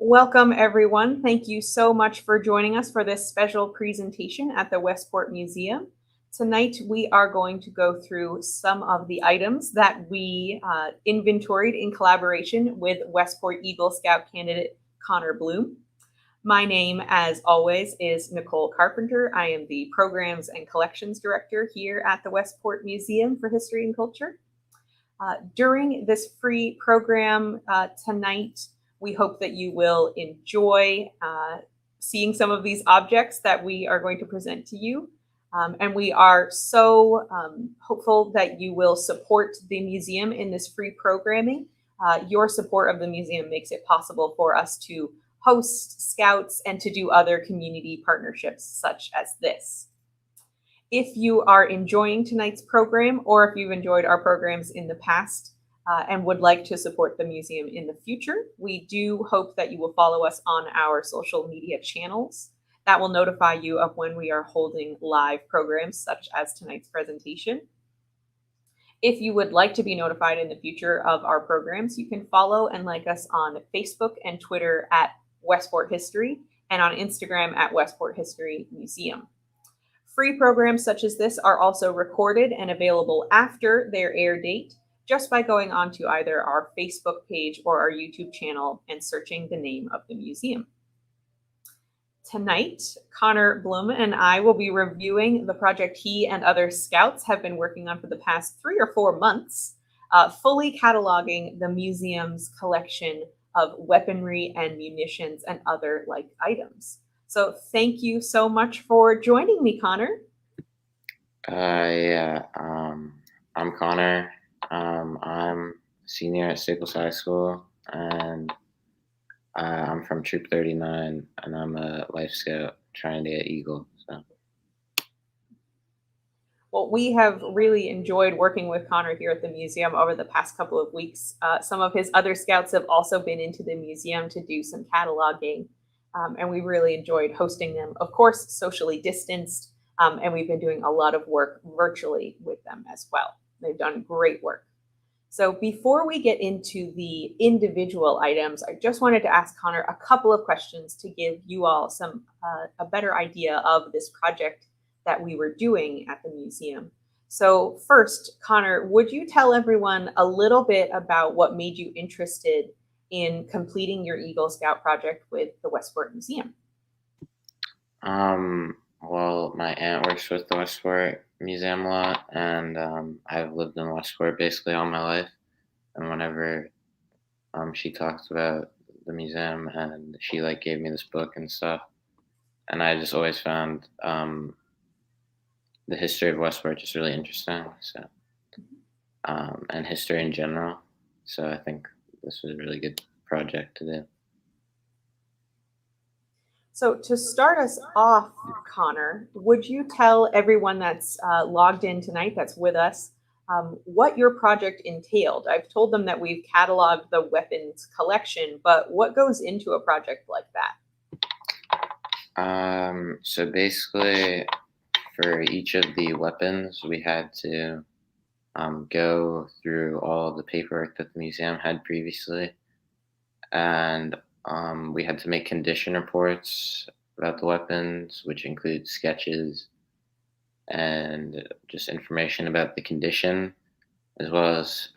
Welcome, everyone. Thank you so much for joining us for this special presentation at the Westport Museum. Tonight, we are going to go through some of the items that we inventoried in collaboration with Westport Eagle Scout candidate Connor Bloom. My name, as always, is Nicole Carpenter. I am the Programs and Collections Director here at the Westport Museum for History and Culture. During this free program tonight, we hope that you will enjoy seeing some of these objects that we are going to present to you. And we are so hopeful that you will support the museum in this free programming. Your support of the museum makes it possible for us to host scouts and to do other community partnerships such as this. If you are enjoying tonight's program, or if you've enjoyed our programs in the past and would like to support the museum in the future, we do hope that you will follow us on our social media channels. That will notify you of when we are holding live programs such as tonight's presentation. If you would like to be notified in the future of our programs, you can follow and like us on Facebook and Twitter at Westport History and on Instagram at Westport History Museum. Free programs such as this are also recorded and available after their air date just by going onto either our Facebook page or our YouTube channel and searching the name of the museum. Tonight, Connor Bloom and I will be reviewing the project he and other scouts have been working on for the past 3 or 4 months, fully cataloging the museum's collection of weaponry and munitions and other like items. So thank you so much for joining me, Connor. I'm Connor. I'm a senior at Staples High School, and I'm from Troop 39, and I'm a Life Scout trying to get Eagle. So. Well, we have really enjoyed working with Connor here at the museum over the past couple of weeks. Some of his other scouts have also been into the museum to do some cataloging. And we really enjoyed hosting them, of course, socially distanced, and we've been doing a lot of work virtually with them as well. They've done great work. So before we get into the individual items, I just wanted to ask Connor a couple of questions to give you all some a better idea of this project that we were doing at the museum. So first, Connor, would you tell everyone a little bit about what made you interested in completing your Eagle Scout project with the Westport Museum? Well, my aunt works with the Westport Museum a lot, and I've lived in Westport basically all my life. And whenever she talks about the museum, and she gave me this book and stuff, and I just always found the history of Westport just really interesting. So, and history in general. So I think this was a really good project to do. So to start us off, Connor, would you tell everyone that's logged in tonight, that's with us, what your project entailed? I've told them that we've cataloged the weapons collection, but what goes into a project like that? So basically, for each of the weapons, we had to go through all of the paperwork that the museum had previously, and we had to make condition reports about the weapons, which include sketches and just information about the condition, as well as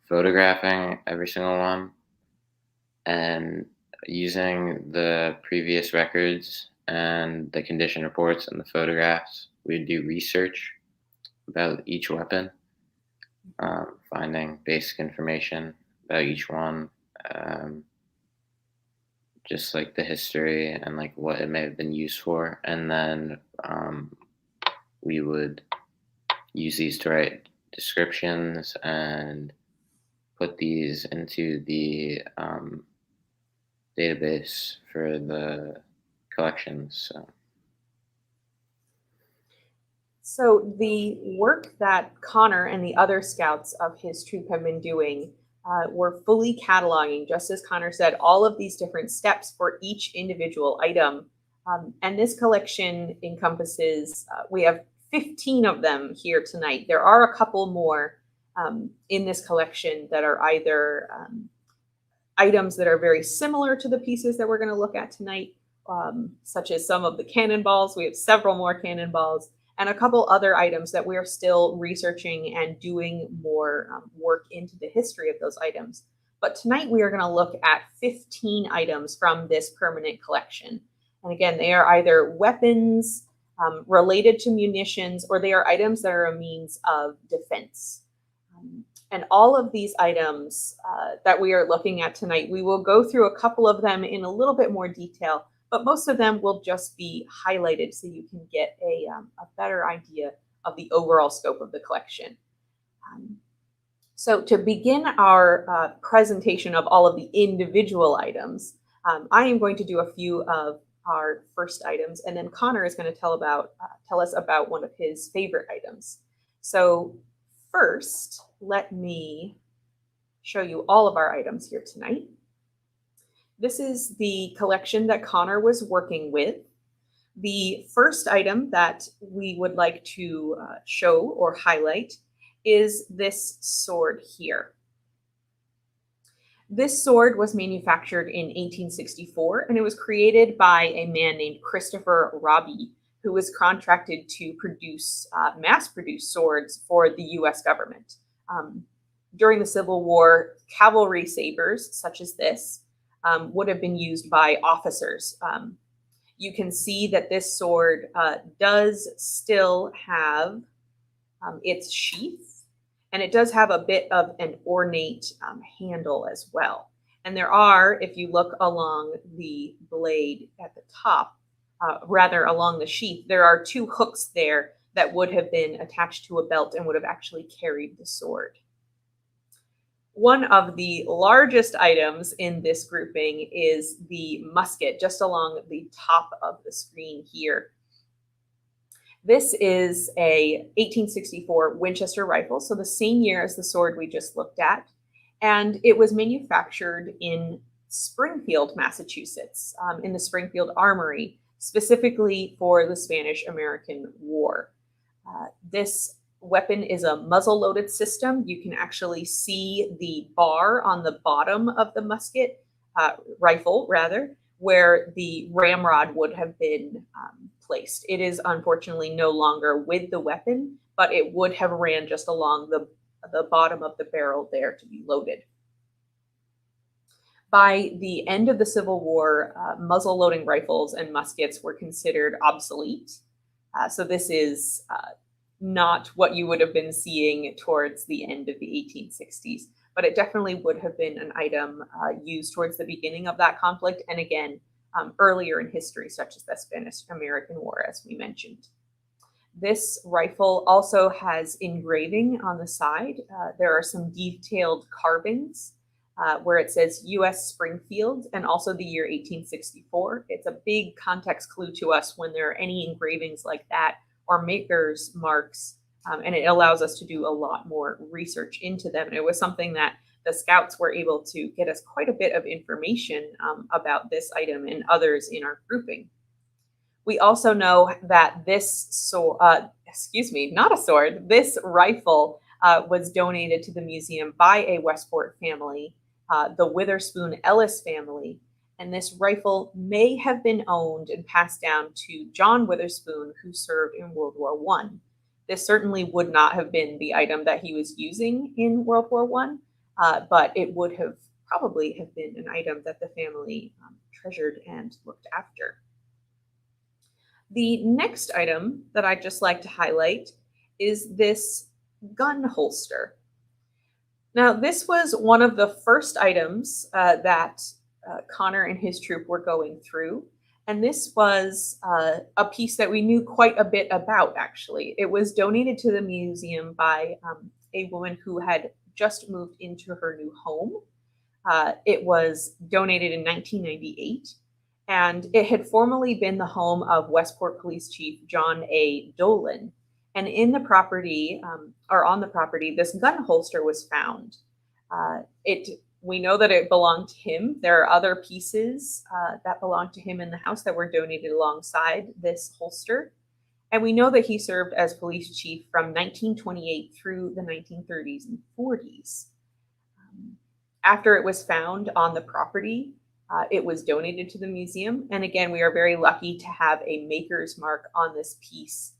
photographing every single one, and using the previous records and the condition reports and the photographs. We would do research about each weapon, finding basic information about each one, just the history and what it may have been used for, and then we would use these to write descriptions and put these into the database for the collections. So the work that Connor and the other scouts of his troop have been doing, we're fully cataloging, just as Connor said, all of these different steps for each individual item. And this collection encompasses, we have 15 of them here tonight. There are a couple more in this collection that are either items that are very similar to the pieces that we're going to look at tonight, such as some of the cannonballs. We have several more cannonballs and a couple other items that we are still researching and doing more work into the history of those items. But tonight we are going to look at 15 items from this permanent collection. And again, they are either weapons related to munitions, or they are items that are a means of defense. And all of these items that we are looking at tonight, we will go through a couple of them in a little bit more detail, but most of them will just be highlighted so you can get a better idea of the overall scope of the collection. So to begin our presentation of all of the individual items, I am going to do a few of our first items, and then Connor is going to tell us about one of his favorite items. So first, let me show you all of our items here tonight. This is the collection that Connor was working with. The first item that we would like to show or highlight is this sword here. This sword was manufactured in 1864, and it was created by a man named Christopher Robbie, who was contracted to mass-produce swords for the U.S. government. During the Civil War, cavalry sabers, such as this, would have been used by officers. You can see that this sword does still have its sheath, and it does have a bit of an ornate handle as well. And there are, if you look along the blade at the top, rather along the sheath, there are two hooks there that would have been attached to a belt and would have actually carried the sword. One of the largest items in this grouping is the musket, just along the top of the screen here. This is a 1864 Winchester rifle, so the same year as the sword we just looked at, and it was manufactured in Springfield, Massachusetts, in the Springfield Armory, specifically for the Spanish-American War. This weapon is a muzzle-loaded system. You can actually see the bar on the bottom of the musket, rifle rather, where the ramrod would have been placed. It is unfortunately no longer with the weapon, but it would have ran just along the bottom of the barrel there to be loaded. By the end of the Civil War, muzzle-loading rifles and muskets were considered obsolete. So this is not what you would have been seeing towards the end of the 1860s, but it definitely would have been an item used towards the beginning of that conflict, and again, earlier in history, such as the Spanish-American War, as we mentioned. This rifle also has engraving on the side. There are some detailed carvings where it says U.S. Springfield and also the year 1864. It's a big context clue to us when there are any engravings like that or maker's marks, and it allows us to do a lot more research into them. And it was something that the scouts were able to get us quite a bit of information about this item and others in our grouping. We also know that this this rifle was donated to the museum by a Westport family, the Witherspoon Ellis family, and this rifle may have been owned and passed down to John Witherspoon, who served in World War I. This certainly would not have been the item that he was using in World War I, but it would have probably have been an item that the family treasured and looked after. The next item that I'd just like to highlight is this gun holster. Now, this was one of the first items that Connor and his troop were going through, and this was a piece that we knew quite a bit about, actually. It was donated to the museum by a woman who had just moved into her new home. It was donated in 1998. And it had formerly been the home of Westport Police Chief John A. Dolan. And in the property, on the property, this gun holster was found. We know that it belonged to him. There are other pieces that belonged to him in the house that were donated alongside this holster. And we know that he served as police chief from 1928 through the 1930s and 40s. After it was found on the property, it was donated to the museum. And again, we are very lucky to have a maker's mark on this piece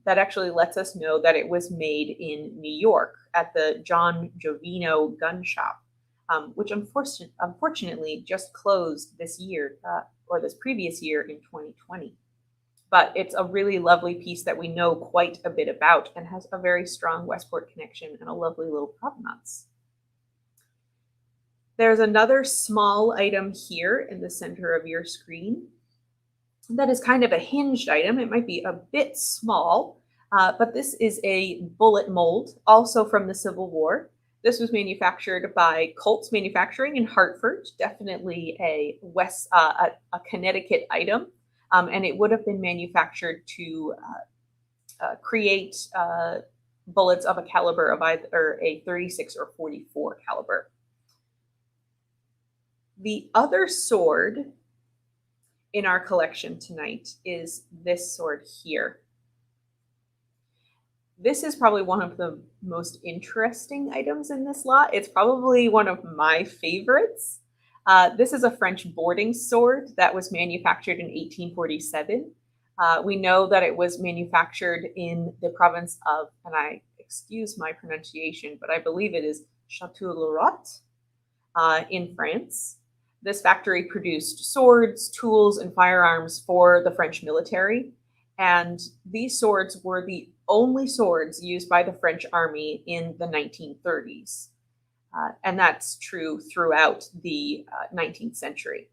that actually lets us know that it was made in New York at the John Jovino gun shop, which unfortunately just closed this year or this previous year in 2020. But it's a really lovely piece that we know quite a bit about and has a very strong Westport connection and a lovely little provenance. There's another small item here in the center of your screen that is kind of a hinged item. It might be a bit small, but this is a bullet mold, also from the Civil War. This was manufactured by Colts Manufacturing in Hartford, definitely a Connecticut item, and it would have been manufactured to create bullets of a caliber of either a 36 or 44 caliber. The other sword in our collection tonight is this sword here. This is probably one of the most interesting items in this lot. It's probably one of my favorites. This is a French boarding sword that was manufactured in 1847. We know that it was manufactured in the province of, and I excuse my pronunciation, but I believe it is Château-Laurent in France. This factory produced swords, tools, and firearms for the French military. And these swords were the only swords used by the French army in the 1930s. And that's true throughout the 19th century.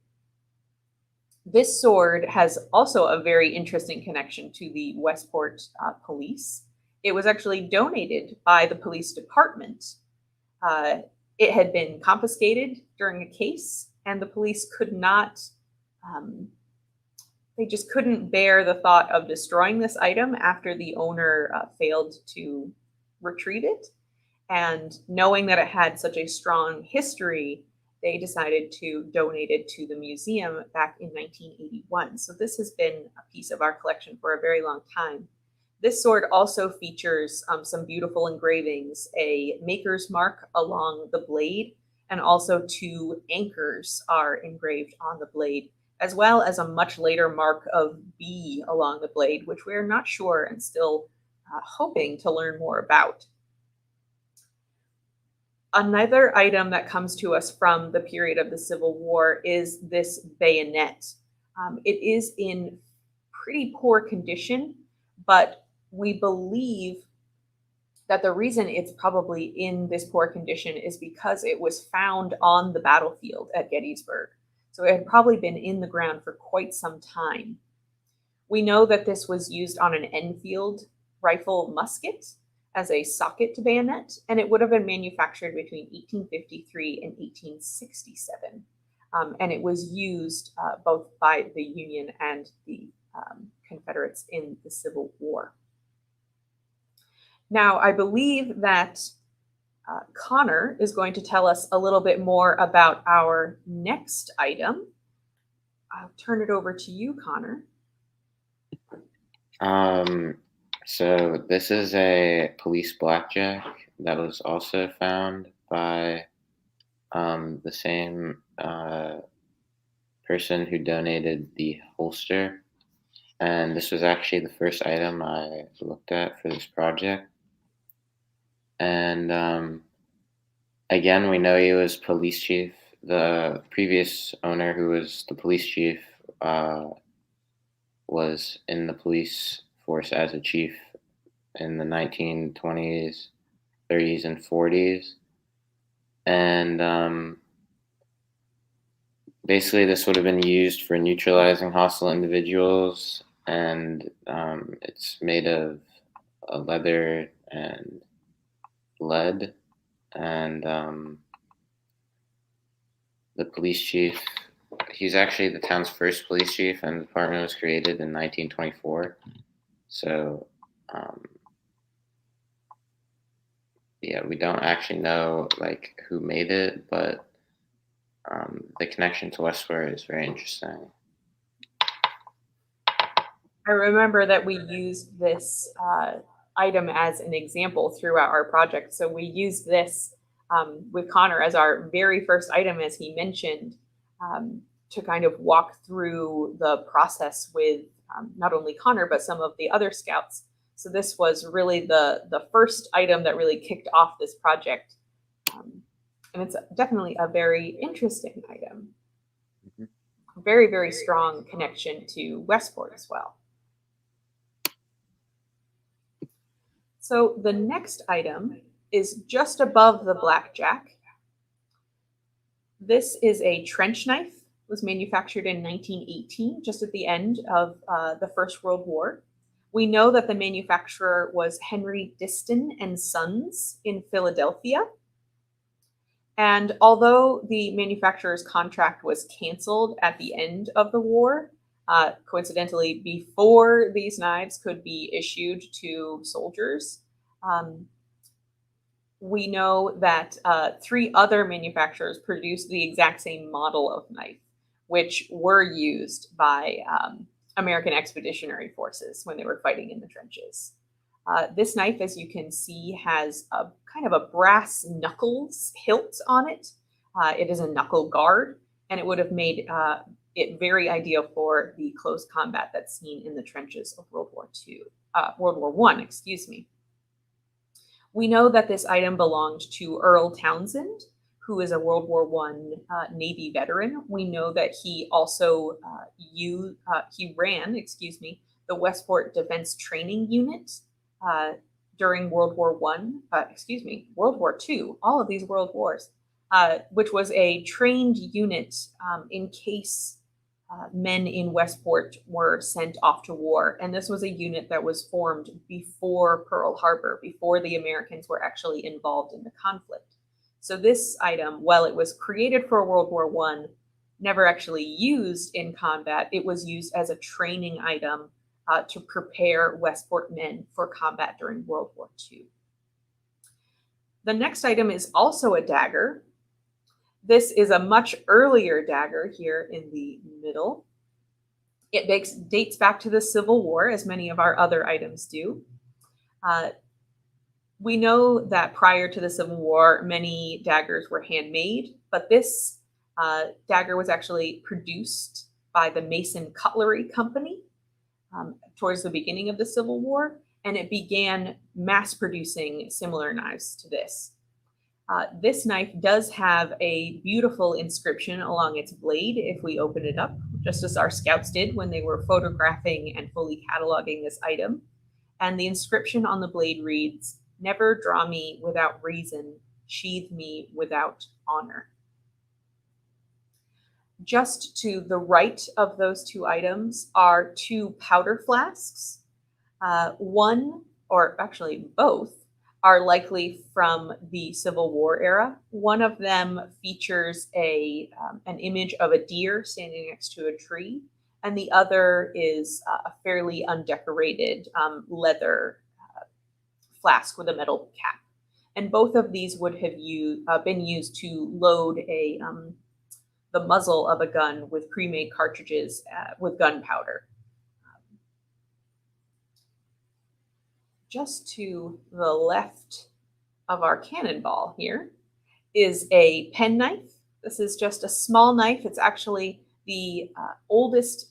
This sword has also a very interesting connection to the Westport police. It was actually donated by the police department. It had been confiscated during a case, and the police could not, they just couldn't bear the thought of destroying this item after the owner failed to retrieve it. And knowing that it had such a strong history, they decided to donate it to the museum back in 1981. So this has been a piece of our collection for a very long time. This sword also features some beautiful engravings, a maker's mark along the blade, and also 2 anchors are engraved on the blade, as well as a much later mark of B along the blade, which we're not sure and still hoping to learn more about. Another item that comes to us from the period of the Civil War is this bayonet. It is in pretty poor condition, but we believe that the reason it's probably in this poor condition is because it was found on the battlefield at Gettysburg. So it had probably been in the ground for quite some time. We know that this was used on an Enfield rifle musket as a socket to bayonet, and it would have been manufactured between 1853 and 1867. And it was used both by the Union and the Confederates in the Civil War. Now, I believe that Connor is going to tell us a little bit more about our next item. I'll turn it over to you, Connor. So this is a police blackjack that was also found by the same person who donated the holster. And this was actually the first item I looked at for this project. And again, we know he was police chief. The previous owner, who was the police chief, was in the police force as a chief in the 1920s, 30s, and 40s. And basically, this would have been used for neutralizing hostile individuals, and it's made of leather and lead. And the police chief, he's actually the town's first police chief, and the department was created in 1924. So, yeah, we don't actually know like who made it, but the connection to Westport is very interesting. I remember that we used this item as an example throughout our project. So we used this with Connor as our very first item, as he mentioned, to kind of walk through the process with not only Connor, but some of the other scouts. So this was really the first item that really kicked off this project. And it's definitely a very interesting item. Very, very strong connection to Westport as well. So the next item is just above the blackjack. This is a trench knife. It was manufactured in 1918, just at the end of the First World War. We know that the manufacturer was Henry Diston and Sons in Philadelphia. And although the manufacturer's contract was canceled at the end of the war, coincidentally, before these knives could be issued to soldiers, we know that 3 other manufacturers produced the exact same model of knife, which were used by American Expeditionary Forces when they were fighting in the trenches. This knife, as you can see, has a kind of a brass knuckles hilt on it. It is a knuckle guard, and it would have made it very ideal for the close combat that's seen in the trenches of World War I, excuse me. We know that this item belonged to Earl Townsend, who is a World War I Navy veteran. We know that he also ran the Westport Defense Training Unit during World War World War II, all of these world wars, which was a trained unit in case men in Westport were sent off to war. And this was a unit that was formed before Pearl Harbor, before the Americans were actually involved in the conflict. So this item, while it was created for World War I, never actually used in combat. It was used as a training item to prepare Westport men for combat during World War II. The next item is also a dagger. This is a much earlier dagger here in the middle. It dates back to the Civil War, as many of our other items do. We know that prior to the Civil War, many daggers were handmade, but this dagger was actually produced by the Mason Cutlery Company towards the beginning of the Civil War, and it began mass producing similar knives to this. This knife does have a beautiful inscription along its blade if we open it up, just as our scouts did when they were photographing and fully cataloging this item. And the inscription on the blade reads, "Never draw me without reason, sheathe me without honor." Just to the right of those 2 items are 2 powder flasks. One, or actually both, are likely from the Civil War era. One of them features an image of a deer standing next to a tree, and the other is a fairly undecorated leather flask with a metal cap. And both of these would have been used to load the muzzle of a gun with pre-made cartridges with gunpowder. Just to the left of our cannonball here is a penknife. This is just a small knife. It's actually the oldest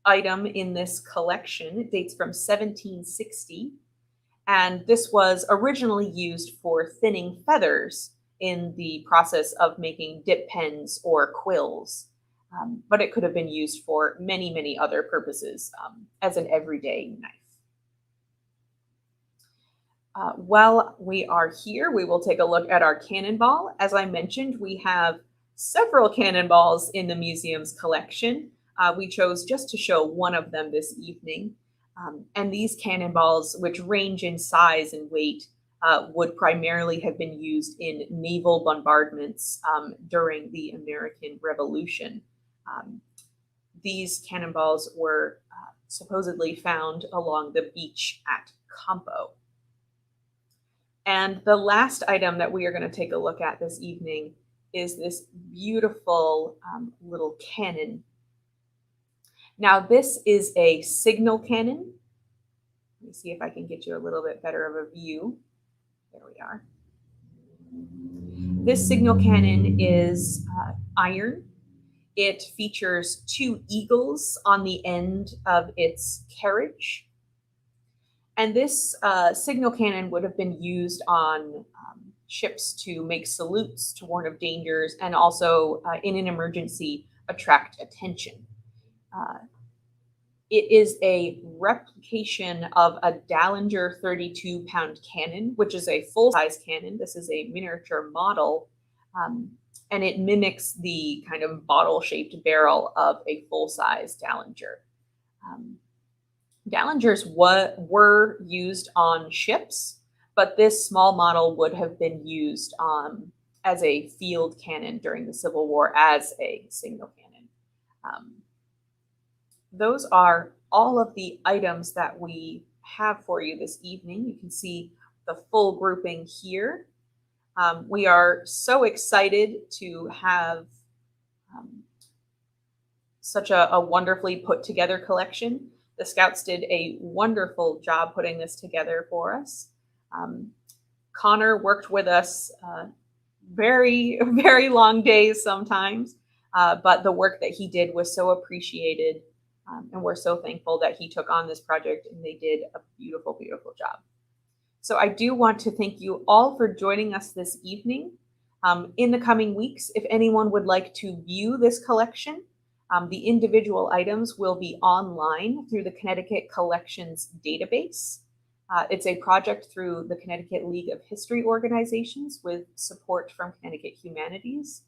item in this collection. It dates from 1760. And this was originally used for thinning feathers in the process of making dip pens or quills. But it could have been used for many, many other purposes as an everyday knife. While we are here, we will take a look at our cannonball. As I mentioned, we have several cannonballs in the museum's collection. We chose just to show one of them this evening. And these cannonballs, which range in size and weight, would primarily have been used in naval bombardments during the American Revolution. These cannonballs were supposedly found along the beach at Campo. And the last item that we are going to take a look at this evening is this beautiful little cannon. Now, this is a signal cannon. Let me see if I can get you a little bit better of a view. There we are. This signal cannon is iron. It features two eagles on the end of its carriage. And this signal cannon would have been used on ships to make salutes to warn of dangers and also, in an emergency, attract attention. Uh, it is a replication of a Dagger 32-pound cannon, which is a full-size cannon. This is a miniature model, and it mimics the kind of bottle-shaped barrel of a full-size Dagger. Daggers were used on ships, but this small model would have been used as a field cannon during the Civil War as a signal cannon. Those are all of the items that we have for you this evening. You can see the full grouping here. We are so excited to have such a wonderfully put together collection. The Scouts did a wonderful job putting this together for us. Connor worked with us very, very long days sometimes, but the work that he did was so appreciated, and we're so thankful that he took on this project, and they did a beautiful, beautiful job. So I do want to thank you all for joining us this evening. In the coming weeks, if anyone would like to view this collection, the individual items will be online through the Connecticut Collections database. It's a project through the Connecticut League of History Organizations with support from Connecticut Humanities.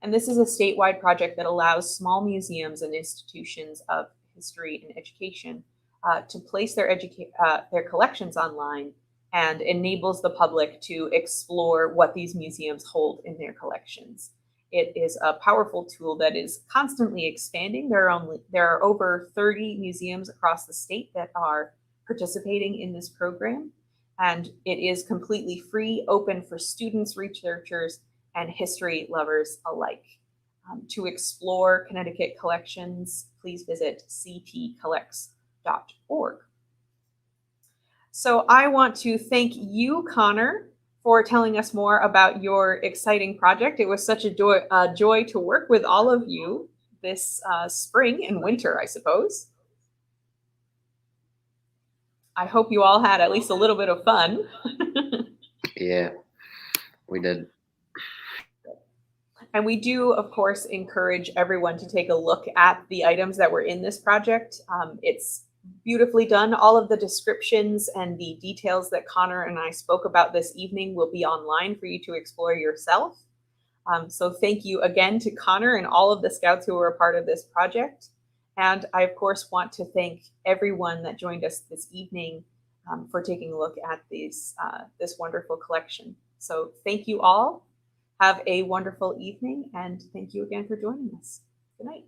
And this is a statewide project that allows small museums and institutions of history and education to place their collections online, and enables the public to explore what these museums hold in their collections. It is a powerful tool that is constantly expanding. There are over 30 museums across the state that are participating in this program, and it is completely free, open for students, researchers, and history lovers alike. To explore Connecticut collections, please visit ctcollects.org. So I want to thank you, Connor, for telling us more about your exciting project. It was such a joy to work with all of you this spring and winter, I suppose. I hope you all had at least a little bit of fun. Yeah, we did. And we do, of course, encourage everyone to take a look at the items that were in this project. It's beautifully done. All of the descriptions and the details that Connor and I spoke about this evening will be online for you to explore yourself. So thank you again to Connor and all of the Scouts who were a part of this project. And I, of course, want to thank everyone that joined us this evening for taking a look at this wonderful collection. So thank you all. Have a wonderful evening, and thank you again for joining us. Good night.